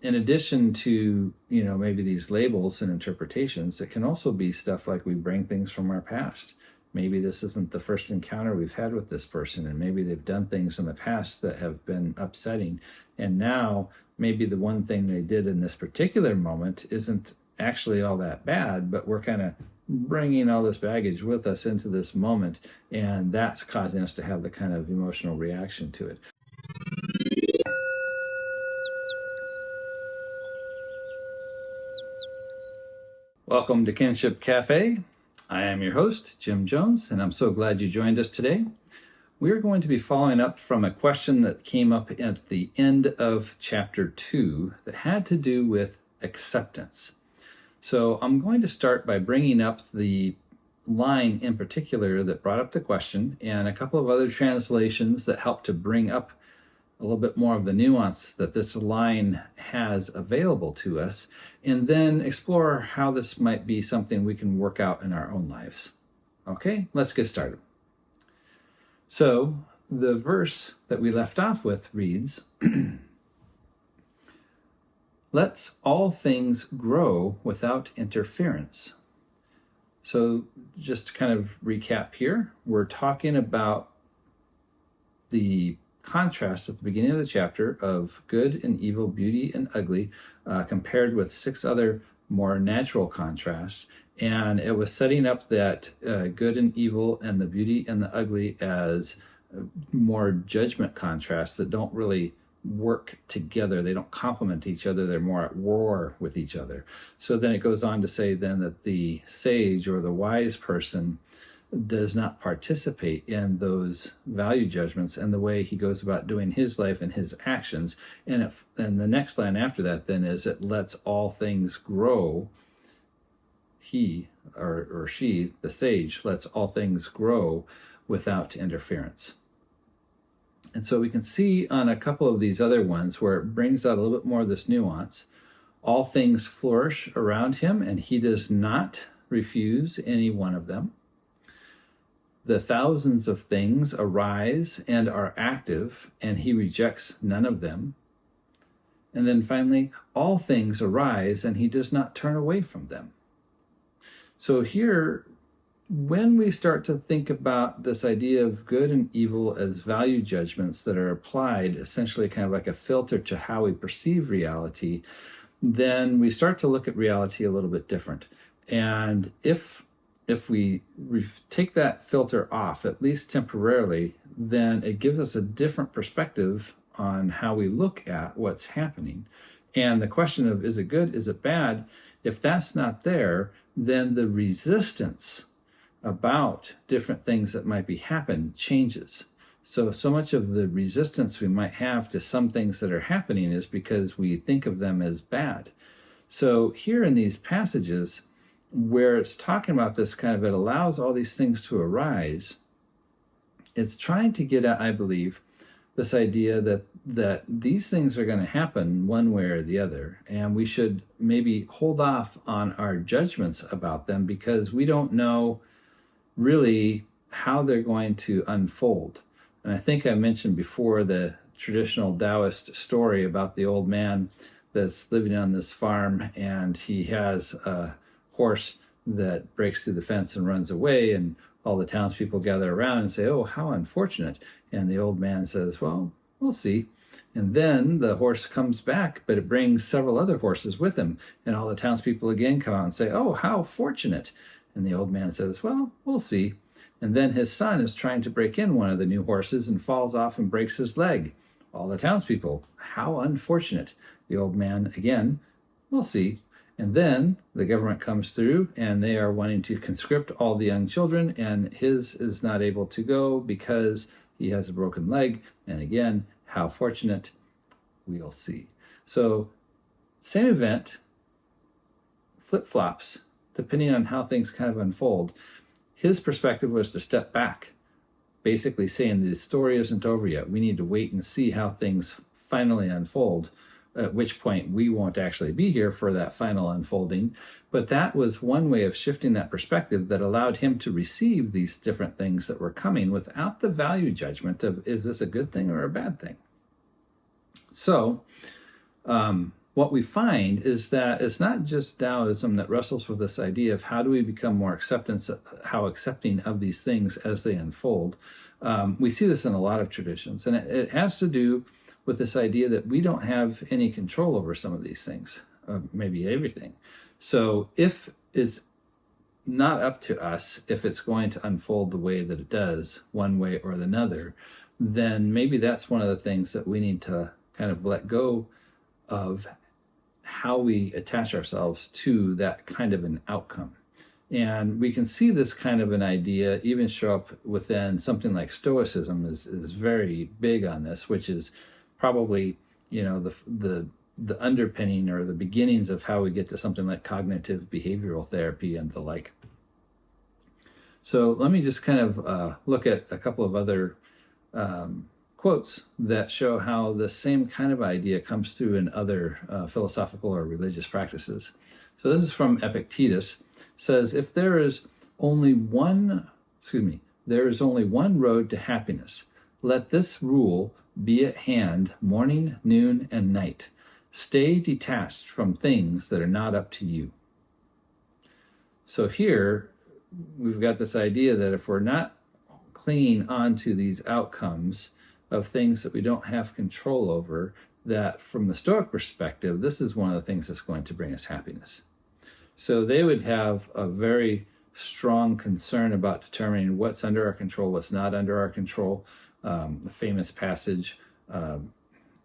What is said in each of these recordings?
in addition to, maybe these labels and interpretations, it can also be stuff like we bring things from our past. Maybe this isn't the first encounter we've had with this person, and maybe they've done things in the past that have been upsetting. And now maybe the one thing they did in this particular moment isn't actually all that bad, but we're kind of bringing all this baggage with us into this moment, and that's causing us to have the kind of emotional reaction to it. Welcome to Kinship Cafe. I am your host, Jim Jones, and I'm so glad you joined us today. We're going to be following up from a question that came up at the end of chapter 2 that had to do with acceptance. So I'm going to start by bringing up the line in particular that brought up the question and a couple of other translations that help to bring up a little bit more of the nuance that this line has available to us, and then explore how this might be something we can work out in our own lives. Okay, let's get started. So the verse that we left off with reads, "Let's all things grow without interference." So just to kind of recap here, we're talking about the contrast at the beginning of the chapter of good and evil, beauty and ugly, compared with 6 other more natural contrasts. And it was setting up that good and evil and the beauty and the ugly as more judgment contrasts that don't really work together. They don't complement each other. They're more at war with each other. So then it goes on to say then that the sage or the wise person does not participate in those value judgments and the way he goes about doing his life and his actions. And the next line after that then is, it lets all things grow. He or she, the sage, lets all things grow without interference. And so we can see on a couple of these other ones where it brings out a little bit more of this nuance. All things flourish around him, and he does not refuse any one of them. The thousands of things arise and are active, and he rejects none of them. And then finally, all things arise, and he does not turn away from them. So here, when we start to think about this idea of good and evil as value judgments that are applied, essentially kind of like a filter to how we perceive reality, then we start to look at reality a little bit different. And if we take that filter off, at least temporarily, then it gives us a different perspective on how we look at what's happening. And the question of, is it good, is it bad? If that's not there, then the resistance about different things that might be happening changes. So much of the resistance we might have to some things that are happening is because we think of them as bad. So here in these passages, where it's talking about this kind of, it allows all these things to arise, it's trying to get at, I believe, this idea that these things are going to happen one way or the other, and we should maybe hold off on our judgments about them because we don't know really how they're going to unfold. And I think I mentioned before the traditional Taoist story about the old man that's living on this farm, and he has a horse that breaks through the fence and runs away, and all the townspeople gather around and say, "Oh, how unfortunate." And the old man says, "Well, we'll see." And then the horse comes back, but it brings several other horses with him, and all the townspeople again come out and say, "Oh, how fortunate." And the old man says, "Well, we'll see." And then his son is trying to break in one of the new horses and falls off and breaks his leg. All the townspeople, "How unfortunate." The old man again, "We'll see." And then the government comes through and they are wanting to conscript all the young children, and his is not able to go because he has a broken leg. And again, how fortunate, we'll see. So same event, flip-flops, depending on how things kind of unfold. His perspective was to step back, basically saying the story isn't over yet. We need to wait and see how things finally unfold, at which point we won't actually be here for that final unfolding. But that was one way of shifting that perspective that allowed him to receive these different things that were coming without the value judgment of, is this a good thing or a bad thing? So what we find is that it's not just Taoism that wrestles with this idea of how do we become more how accepting of these things as they unfold. We see this in a lot of traditions, and it has to do with this idea that we don't have any control over some of these things, maybe everything. So if it's not up to us, if it's going to unfold the way that it does, one way or another, then maybe that's one of the things that we need to kind of let go of, how we attach ourselves to that kind of an outcome. And we can see this kind of an idea even show up within something like Stoicism is very big on this, which is probably, the underpinning or the beginnings of how we get to something like cognitive behavioral therapy and the like. So let me just kind of look at a couple of other quotes that show how the same kind of idea comes through in other philosophical or religious practices. So this is from Epictetus. It says, if there is only one road to happiness, let this rule be at hand morning, noon, and night. Stay detached from things that are not up to you. So here we've got this idea that if we're not clinging on to these outcomes of things that we don't have control over, that from the Stoic perspective, this is one of the things that's going to bring us happiness. So they would have a very strong concern about determining what's under our control, what's not under our control. The famous passage,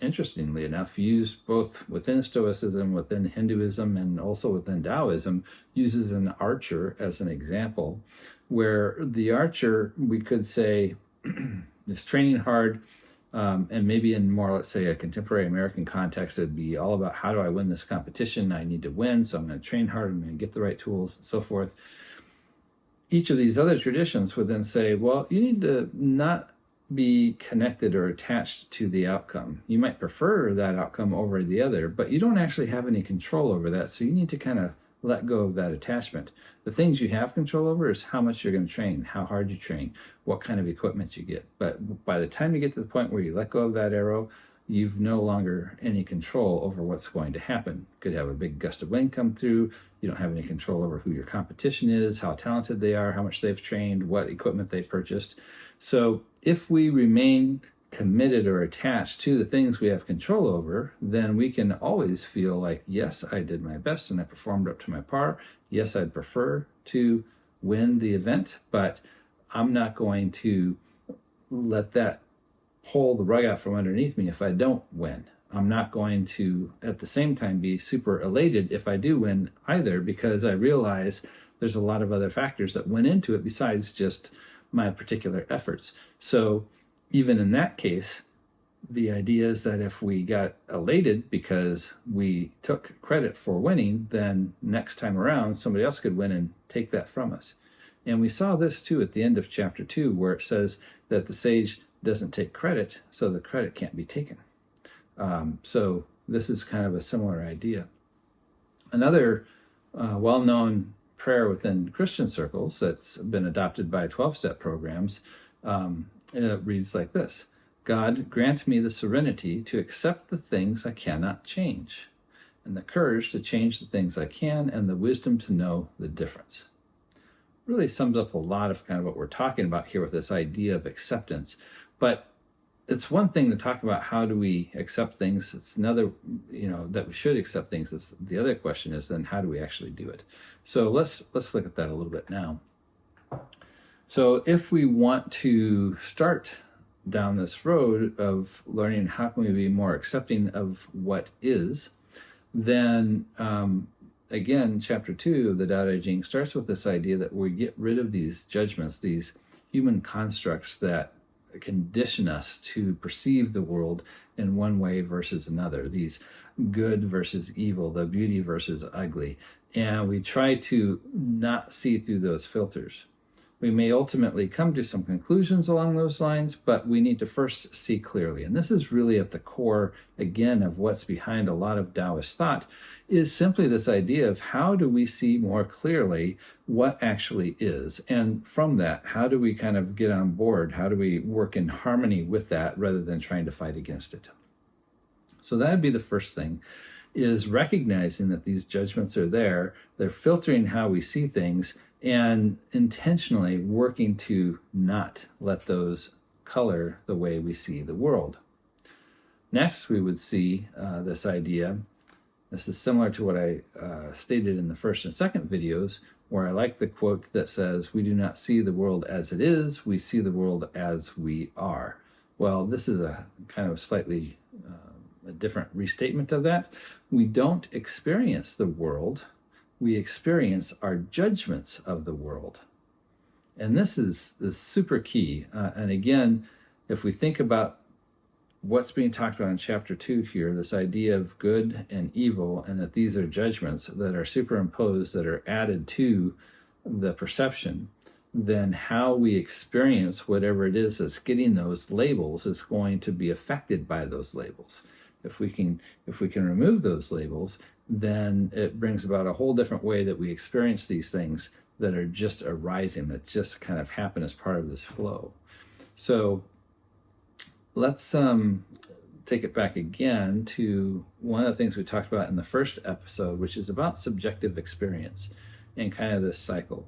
interestingly enough, used both within Stoicism, within Hinduism, and also within Taoism, uses an archer as an example, where the archer, we could say, is training hard, and maybe in more, let's say, a contemporary American context, it'd be all about how do I win this competition? I need to win, so I'm going to train hard, I'm going to get the right tools, and so forth. Each of these other traditions would then say, well, you need to not be connected or attached to the outcome. You might prefer that outcome over the other, but you don't actually have any control over that, so you need to kind of let go of that attachment. The things you have control over is how much you're going to train, how hard you train, what kind of equipment you get. But by the time you get to the point where you let go of that arrow, you've no longer any control over what's going to happen. You could have a big gust of wind come through. You don't have any control over who your competition is, how talented they are, how much they've trained, what equipment they purchased. So if we remain committed or attached to the things we have control over, then we can always feel like, yes, I did my best and I performed up to my par. Yes, I'd prefer to win the event, but I'm not going to let that pull the rug out from underneath me if I don't win. I'm not going to, at the same time, be super elated if I do win either, because I realize there's a lot of other factors that went into it besides just my particular efforts. So even in that case, the idea is that if we got elated because we took credit for winning, then next time around, somebody else could win and take that from us. And we saw this too at the end of chapter 2, where it says that the sage doesn't take credit, so the credit can't be taken. So this is kind of a similar idea. Another well-known prayer within Christian circles that's been adopted by 12-step programs it reads like this: God, grant me the serenity to accept the things I cannot change, and the courage to change the things I can, and the wisdom to know the difference. Really sums up a lot of kind of what we're talking about here with this idea of acceptance. But it's one thing to talk about how do we accept things. It's another, that we should accept things. It's, the other question is then how do we actually do it? So let's look at that a little bit now. So if we want to start down this road of learning how can we be more accepting of what is, then again, chapter 2 of the Daodejing starts with this idea that we get rid of these judgments, these human constructs that condition us to perceive the world in one way versus another, these good versus evil, the beauty versus ugly. And we try to not see through those filters. We may ultimately come to some conclusions along those lines, but we need to first see clearly. And this is really at the core, again, of what's behind a lot of Taoist thought, is simply this idea of how do we see more clearly what actually is? And from that, how do we kind of get on board? How do we work in harmony with that rather than trying to fight against it? So that would be the first thing. is recognizing that these judgments are there. They're filtering how we see things and intentionally working to not let those color the way we see the world. Next, we would see this idea. This is similar to what I stated in the first and second videos, where I like the quote that says, "We do not see the world as it is, we see the world as we are." Well, this is a kind of slightly a different restatement of that. We don't experience the world, we experience our judgments of the world. And this is super key. And again, if we think about what's being talked about in chapter 2 here, this idea of good and evil, and that these are judgments that are superimposed, that are added to the perception, then how we experience whatever it is that's getting those labels is going to be affected by those labels. If we can remove those labels, then it brings about a whole different way that we experience these things that are just arising, that just kind of happen as part of this flow. So let's take it back again to one of the things we talked about in the first episode, which is about subjective experience and kind of this cycle.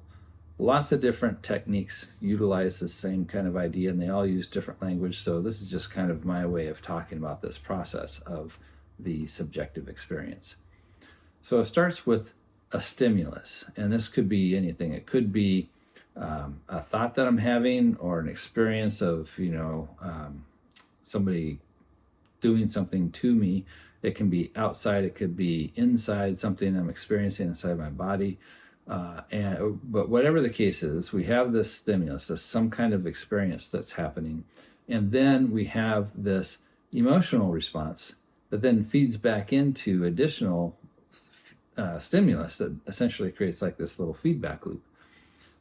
Lots of different techniques utilize the same kind of idea, and they all use different language. So this is just kind of my way of talking about this process of the subjective experience. So it starts with a stimulus, and this could be anything. It could be a thought that I'm having, or an experience of, somebody doing something to me. It can be outside, it could be inside, something I'm experiencing inside my body. But whatever the case is, we have this stimulus, this some kind of experience that's happening. And then we have this emotional response that then feeds back into additional stimulus that essentially creates like this little feedback loop.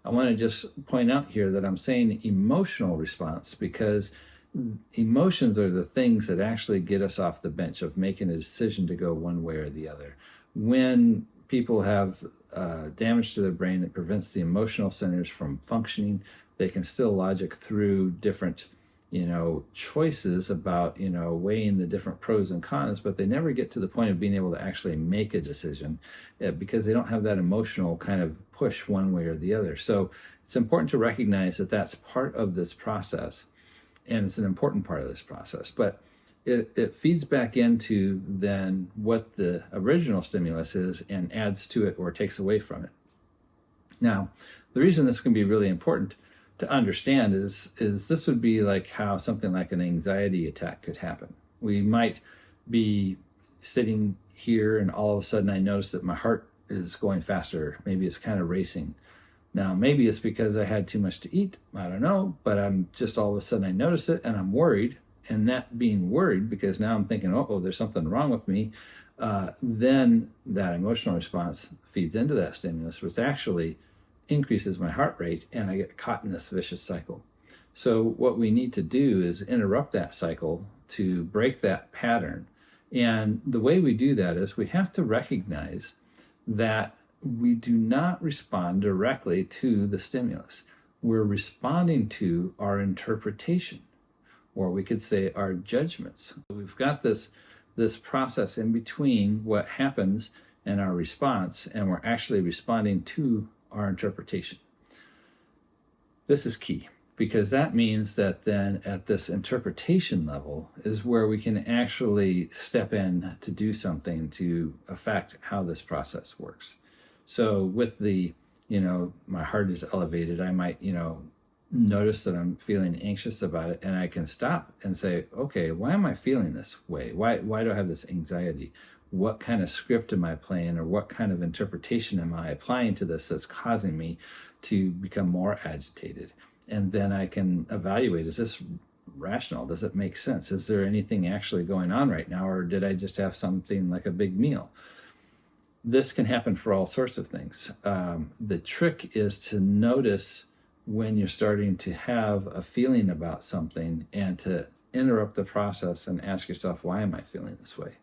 I want to just point out here that I'm saying emotional response because emotions are the things that actually get us off the bench of making a decision to go one way or the other. When people have damage to their brain that prevents the emotional centers from functioning, they can still logic through different choices about weighing the different pros and cons, but they never get to the point of being able to actually make a decision because they don't have that emotional kind of push one way or the other. So it's important to recognize that that's part of this process, and it's an important part of this process, but it feeds back into then what the original stimulus is and adds to it or takes away from it. Now, the reason this can be really important to understand is this would be like how something like an anxiety attack could happen. We might be sitting here and all of a sudden I notice that my heart is going faster. Maybe it's kind of racing. Now, maybe it's because I had too much to eat. I don't know, but I'm just all of a sudden I notice it and I'm worried. And that being worried, because now I'm thinking, oh, there's something wrong with me, then that emotional response feeds into that stimulus, which actually increases my heart rate, and I get caught in this vicious cycle. So what we need to do is interrupt that cycle to break that pattern. And the way we do that is we have to recognize that we do not respond directly to the stimulus. We're responding to our interpretation, or we could say our judgments. We've got this process in between what happens and our response, and we're actually responding to our interpretation. This is key, because that means that then at this interpretation level is where we can actually step in to do something to affect how this process works. So with the, my heart is elevated, I might, notice that I'm feeling anxious about it, and I can stop and say, okay, why am I feeling this way? Why do I have this anxiety? What kind of script am I playing, or what kind of interpretation am I applying to this that's causing me to become more agitated? And then I can evaluate, is this rational? Does it make sense? Is there anything actually going on right now, or did I just have something like a big meal? This can happen for all sorts of things. The trick is to notice when you're starting to have a feeling about something and to interrupt the process and ask yourself, why am I feeling this way?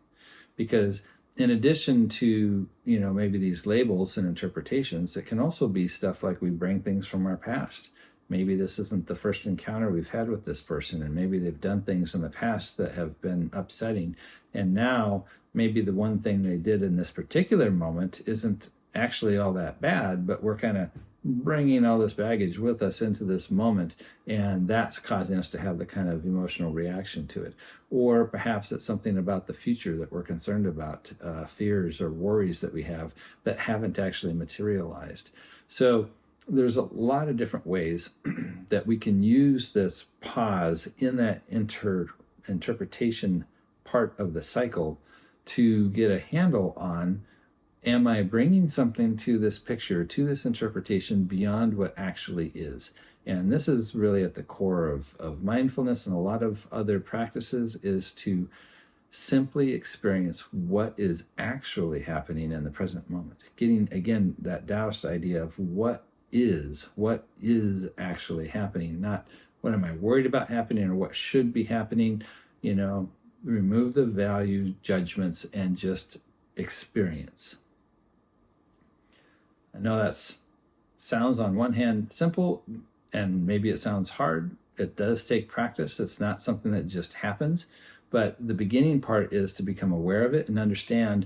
Because in addition to, maybe these labels and interpretations, it can also be stuff like we bring things from our past maybe this isn't the first encounter we've had with this person, and maybe they've done things in the past that have been upsetting. And now maybe the one thing they did in this particular moment isn't actually all that bad, but we're kind of bringing all this baggage with us into this moment, and that's causing us to have the kind of emotional reaction to it. Or perhaps it's something about the future that we're concerned about, fears or worries that we have that haven't actually materialized. So there's a lot of different ways that we can use this pause in that interpretation part of the cycle to get a handle on, am I bringing something to this picture, to this interpretation beyond what actually is? And this is really at the core of mindfulness and a lot of other practices, is to simply experience what is actually happening in the present moment. Getting, again, that Taoist idea of what is actually happening, not what am I worried about happening or what should be happening. Remove the value judgments and just experience. I know that sounds on one hand simple, and maybe it sounds hard. It does take practice. It's not something that just happens, but the beginning part is to become aware of it and understand,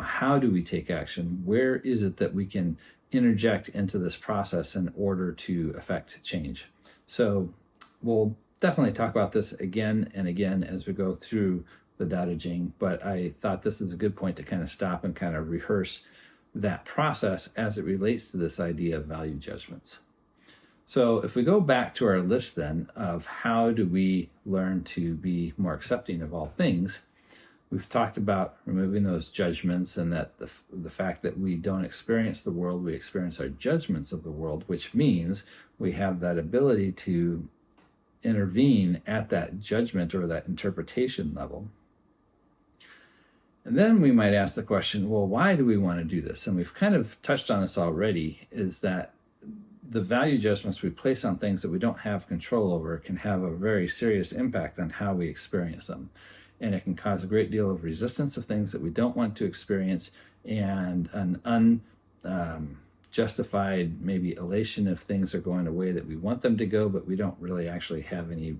how do we take action? Where is it that we can interject into this process in order to affect change? So we'll definitely talk about this again and again as we go through the Daodejing, but I thought this is a good point to kind of stop and kind of rehearse that process as it relates to this idea of value judgments. So if we go back to our list then of how do we learn to be more accepting of all things, we've talked about removing those judgments, and that the fact that we don't experience the world, we experience our judgments of the world, which means we have that ability to intervene at that judgment or that interpretation level. And then we might ask the question, well, why do we want to do this? And we've kind of touched on this already, is that the value judgments we place on things that we don't have control over can have a very serious impact on how we experience them. And it can cause a great deal of resistance of things that we don't want to experience, and an unjustified maybe elation if things are going a way that we want them to go, but we don't really actually have any,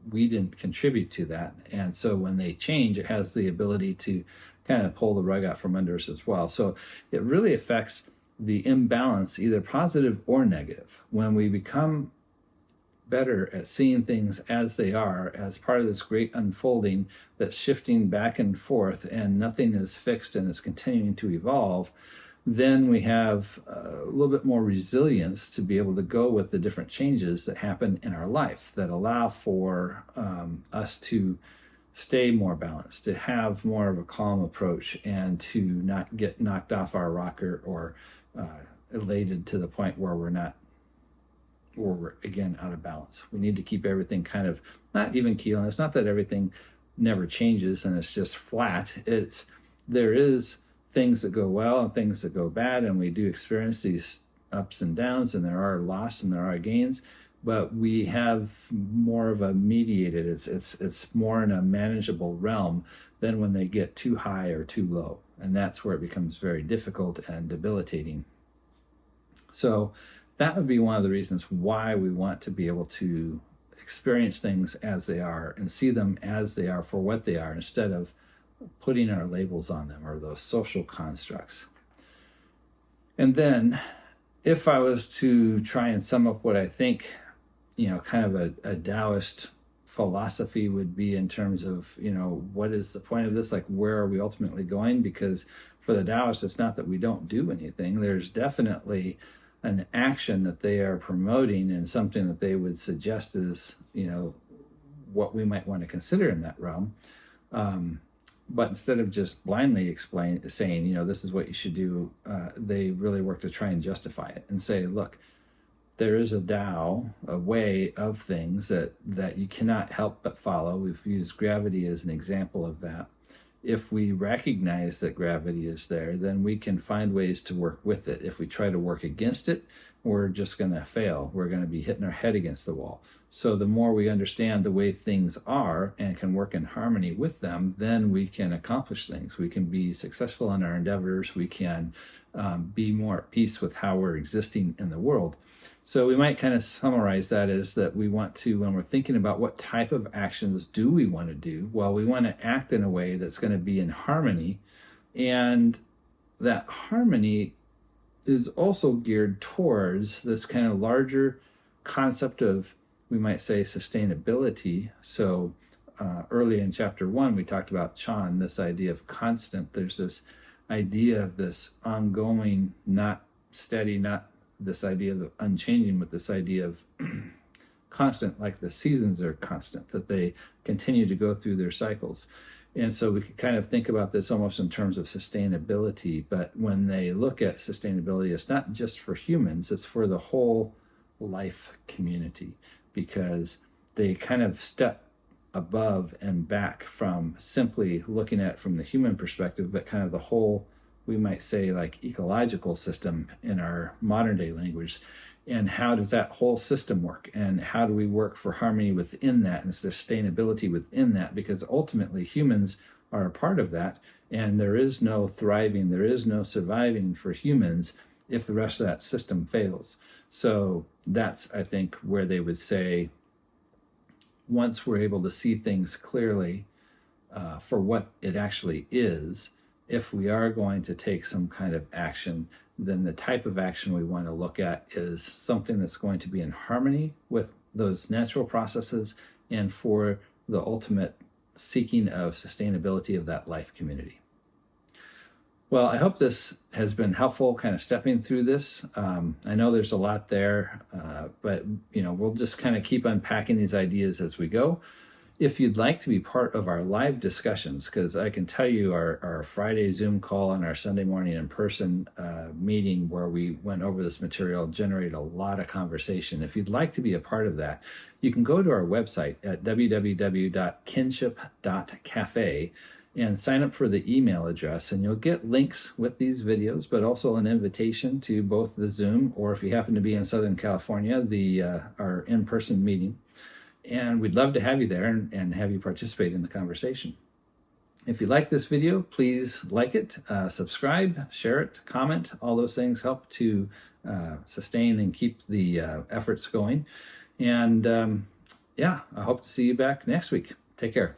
we didn't contribute to that. And so when they change, it has the ability to kind of pull the rug out from under us as well. So it really affects the imbalance, either positive or negative. When we become better at seeing things as they are, as part of this great unfolding that's shifting back and forth, and nothing is fixed and is continuing to evolve, then we have a little bit more resilience to be able to go with the different changes that happen in our life that allow for us to stay more balanced, to have more of a calm approach, and to not get knocked off our rocker or elated to the point where we're again out of balance. We need to keep everything kind of not even keel. And it's not that everything never changes and it's just flat. There is things that go well and things that go bad, and we do experience these ups and downs, and there are loss and there are gains, but we have more of a mediated, it's more in a manageable realm than when they get too high or too low. And that's where it becomes very difficult and debilitating. So that would be one of the reasons why we want to be able to experience things as they are and see them as they are for what they are, instead of putting our labels on them or those social constructs. And then if I was to try and sum up what I think, kind of a Taoist philosophy would be in terms of, what is the point of this? Like, where are we ultimately going? Because for the Taoists, it's not that we don't do anything. There's definitely an action that they are promoting and something that they would suggest is, what we might want to consider in that realm. But instead of just blindly saying, this is what you should do, they really work to try and justify it and say, look, there is a Tao, a way of things that you cannot help but follow. We've used gravity as an example of that. If we recognize that gravity is there, then we can find ways to work with it. If we try to work against it, we're just going to fail. We're going to be hitting our head against the wall. So the more we understand the way things are and can work in harmony with them, then we can accomplish things. We can be successful in our endeavors. We can be more at peace with how we're existing in the world. So we might kind of summarize that as that we want to, when we're thinking about what type of actions do we want to do, well, we want to act in a way that's going to be in harmony. And that harmony is also geared towards this kind of larger concept of, we might say, sustainability. So early in chapter 1, we talked about Chan, this idea of constant. There's this idea of this ongoing, not steady, not this idea of unchanging, but this idea of constant, like the seasons are constant, that they continue to go through their cycles. And so we could kind of think about this almost in terms of sustainability, but when they look at sustainability, it's not just for humans, it's for the whole life community, because they kind of step above and back from simply looking at it from the human perspective, but kind of the whole, we might say, like ecological system in our modern day language. And how does that whole system work? And how do we work for harmony within that and sustainability within that? Because ultimately humans are a part of that. And there is no thriving, there is no surviving for humans if the rest of that system fails. So that's, I think, where they would say, once we're able to see things clearly for what it actually is, if we are going to take some kind of action, then the type of action we want to look at is something that's going to be in harmony with those natural processes and for the ultimate seeking of sustainability of that life community. Well, I hope this has been helpful, kind of stepping through this. I know there's a lot there, but we'll just kind of keep unpacking these ideas as we go. If you'd like to be part of our live discussions, because I can tell you our Friday Zoom call and our Sunday morning in-person meeting where we went over this material generated a lot of conversation. If you'd like to be a part of that, you can go to our website at www.kinship.cafe and sign up for the email address, and you'll get links with these videos, but also an invitation to both the Zoom, or if you happen to be in Southern California, our in-person meeting. And we'd love to have you there and have you participate in the conversation. If you like this video, please like it, subscribe, share it, comment. All those things help to sustain and keep the efforts going. And I hope to see you back next week. Take care.